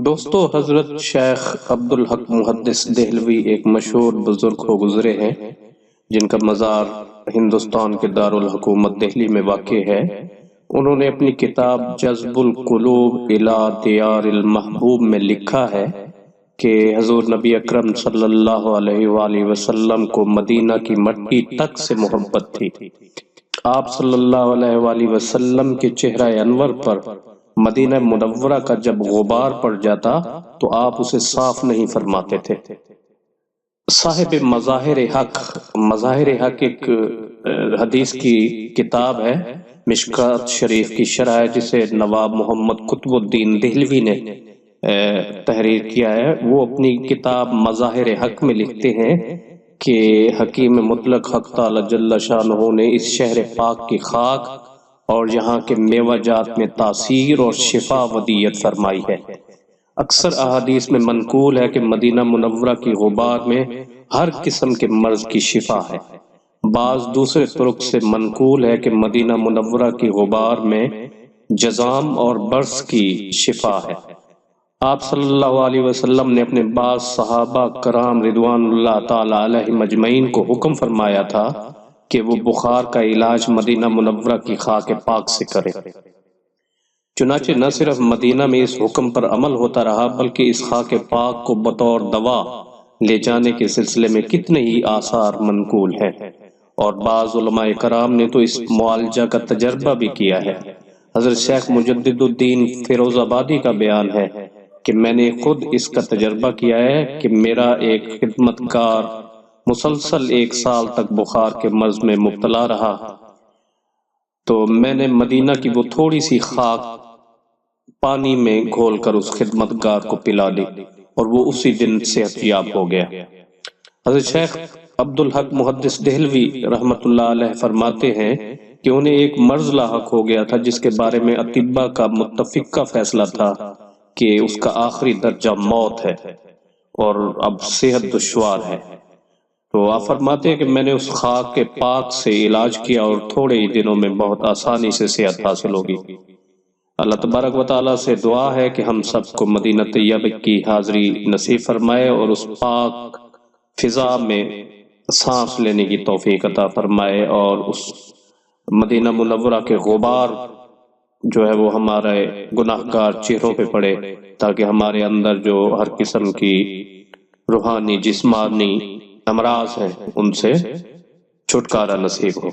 دوستو، حضرت شیخ عبدالحق محدث دہلوی ایک مشہور بزرگ ہو گزرے ہیں جن کا مزار ہندوستان کے دارالحکومت دہلی میں واقع ہے۔ انہوں نے اپنی کتاب جذب القلوب الی دیار المحبوب میں لکھا ہے کہ حضور نبی اکرم صلی اللہ علیہ وآلہ وسلم کو مدینہ کی مٹی تک سے محبت تھی۔ آپ صلی اللہ علیہ وآلہ وسلم کے چہرہ انور پر مدینہ منورہ کا جب غبار پڑ جاتا تو آپ اسے صاف نہیں فرماتے تھے۔ صاحب مظاہر حق ایک حدیث کی کتاب ہے، مشکات شریف کی شرح ہے، جسے نواب محمد قطب الدین دہلوی نے تحریر کیا ہے۔ وہ اپنی کتاب مظاہر حق میں لکھتے ہیں کہ حکیم مطلق حق تعالی جل شانہ نے اس شہر پاک کی خاک اور یہاں کے میوہ جات میں تاثیر اور شفا ودیت فرمائی ہے۔ اکثر احادیث میں منقول ہے کہ مدینہ منورہ کی غبار میں ہر قسم کے مرض کی شفا ہے۔ بعض دوسرے طرق سے منقول ہے کہ مدینہ منورہ کی غبار میں جزام اور برص کی شفا ہے۔ آپ صلی اللہ علیہ وسلم نے اپنے بعض صحابہ کرام رضوان اللہ تعالی علیہم اجمعین کو حکم فرمایا تھا کہ وہ بخار کا علاج مدینہ منورہ کی خاک پاک سے کرے۔ چنانچہ نہ صرف مدینہ میں اس حکم پر عمل ہوتا رہا بلکہ اس خاک پاک کو بطور دوا لے جانے کے سلسلے میں کتنے ہی آثار منقول ہیں، اور بعض علماء کرام نے تو اس معالجہ کا تجربہ بھی کیا ہے۔ حضرت شیخ مجدد الدین فیروز آبادی کا بیان ہے کہ میں نے خود اس کا تجربہ کیا ہے کہ میرا ایک خدمتگار مسلسل 1 سال تک بخار کے مرض میں مبتلا رہا، تو میں نے مدینہ کی وہ تھوڑی سی خاک پانی میں گھول کر اس خدمتگار کو پلا دی اور وہ اسی دن صحت یاب ہو گیا۔ حضرت شیخ عبدالحق محدث دہلوی رحمۃ اللہ علیہ فرماتے ہیں کہ انہیں ایک مرض لاحق ہو گیا تھا جس کے بارے میں اطباء کا متفقہ فیصلہ تھا کہ اس کا آخری درجہ موت ہے اور اب صحت دشوار ہے۔ تو آپ فرماتے ہیں کہ میں نے اس خاک کے پاک سے علاج کیا اور تھوڑے ہی دنوں میں بہت آسانی سے صحت حاصل ہوگی۔ اللہ تبارک و تعالیٰ سے دعا ہے کہ ہم سب کو مدینہ طیبہ کی حاضری نصیب فرمائے اور اس پاک فضا میں سانس لینے کی توفیق عطا فرمائے، اور اس مدینہ منورہ کے غبار جو ہے وہ ہمارے گناہگار چہروں پہ پڑے تاکہ ہمارے اندر جو ہر قسم کی روحانی جسمانی امراض ہیں ان سے چھٹکارا نصیب ہو۔